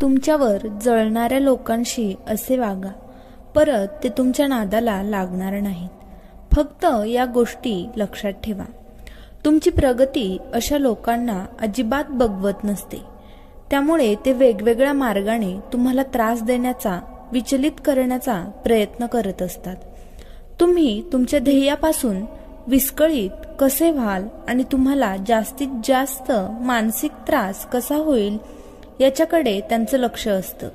तुमच्यावर जळणाऱ्या लोकांशी असे वागा, परत ते तुमच्या नादाला लागणार नाहीत. फक्त या गोष्टी लक्षात ठेवा. तुमची प्रगती अशा लोकांना अजिबात बघवत नसते. त्यामुळे ते वेगवेगळ्या मार्गाने तुम्हाला त्रास देण्याचा, विचलित करण्याचा प्रयत्न करत असतात. तुम्ही तुमच्या ध्येयापासून विस्कळीत कसे व्हाल आणि तुम्हाला जास्तीत जास्त मानसिक त्रास कसा होईल याच्याकडे त्यांचं लक्ष असतं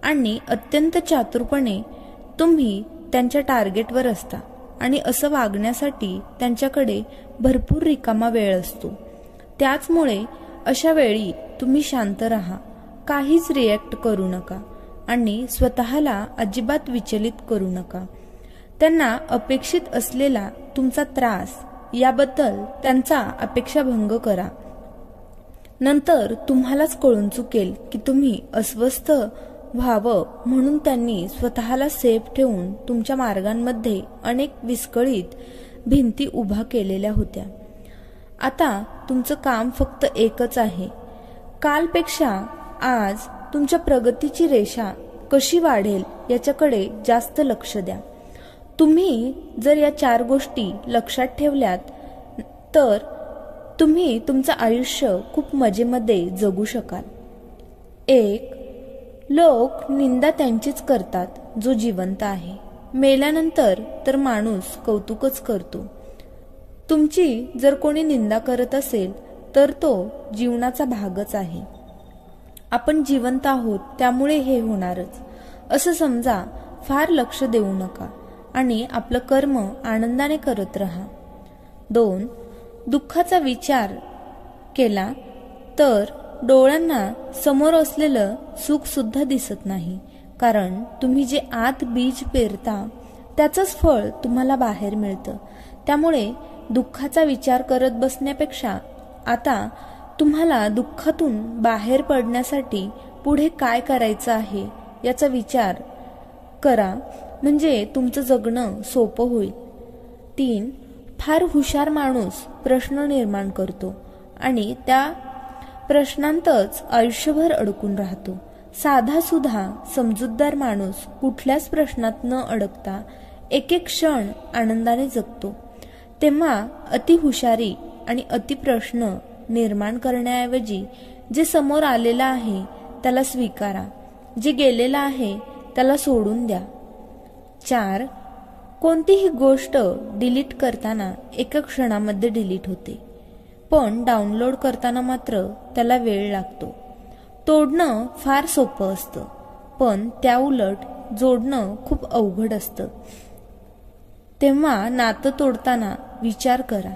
आणि अत्यंत चातुरपणे तुम्ही त्यांच्या टार्गेटवर असता आणि असं वागण्यासाठी त्यांच्याकडे भरपूर रिकामा वेळ असतो. त्याचमुळे अशा वेळी तुम्ही शांत राहा, काहीच रिॲक्ट करू नका आणि स्वतःला अजिबात विचलित करू नका. त्यांना अपेक्षित असलेला तुमचा त्रास याबद्दल त्यांचा अपेक्षाभंग करा. नंतर तुम्हालाच कळून चुकेल की तुम्ही अस्वस्थ व्हावं म्हणून त्यांनी स्वतःला सेफ ठेवून तुमच्या मार्गांमध्ये अनेक विस्कळीत भिंती उभा केलेल्या होत्या. आता तुमचं काम फक्त एकच आहे, कालपेक्षा आज तुमच्या प्रगतीची रेषा कशी वाढेल याच्याकडे जास्त लक्ष द्या. तुम्ही जर या 4 गोष्टी लक्षात ठेवल्यात तर तुम्ही तुमचं आयुष्य खूप मजेमध्ये जगू शकाल. 1. लोक निंदा त्यांचीच करतात जो जिवंत आहे. मेल्यानंतर तर माणूस कौतुकच करतो. तुमची जर कोणी निंदा करत असेल तर तो जीवनाचा भागच आहे. आपण जिवंत आहोत त्यामुळे हे होणारच असं समजा. फार लक्ष देऊ नका आणि आपलं कर्म आनंदाने करत राहा. 2. दुःखाचा विचार केला तर डोळ्यांना समोर असलेलं सुख सुद्धा दिसत नाही, कारण तुम्ही जे आत बीज पेरता त्याचंच फळ तुम्हाला बाहेर मिळतं. त्यामुळे दुःखाचा विचार करत बसण्यापेक्षा आता तुम्हाला दुःखातून बाहेर पडण्यासाठी पुढे काय करायचं आहे याचा विचार करा, म्हणजे तुमचं जगणं सोपं होईल. 3. फार हुशार माणूस प्रश्न निर्माण करतो आणि त्या प्रश्नांतच आयुष्यभर अडकून राहतो. साधा सुद्धा समजूतदार माणूस कुठल्याच प्रश्नात न अडकता एक एक क्षण आनंदाने जगतो. तेव्हा अतिहुशारी आणि अतिप्रश्न निर्माण करण्याऐवजी जे समोर आलेलं आहे त्याला स्वीकारा, जे गेलेलं आहे त्याला सोडून द्या. 4. कोणतीही गोष्ट डिलीट करताना एका क्षणामध्ये डिलीट होते, पण डाउनलोड करताना मात्र त्याला वेळ लागतो. तोडणं फार सोपं असतं, पण त्याउलट जोडणं खूप अवघड असतं. तेव्हा नातं तोडताना विचार करा.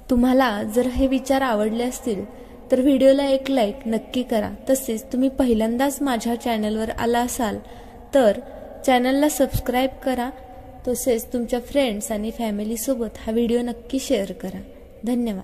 तुम्हाला जर हे विचार आवडले असतील तर व्हिडिओला एक लाईक नक्की करा. तसेच तुम्ही पहिल्यांदाच माझ्या चॅनलवर आला असाल तर चॅनलला सबस्क्राईब करा. तसेच तुमच्या फ्रेंड्स आणि फॅमिलीसोबत हा व्हिडिओ नक्की शेअर करा. धन्यवाद.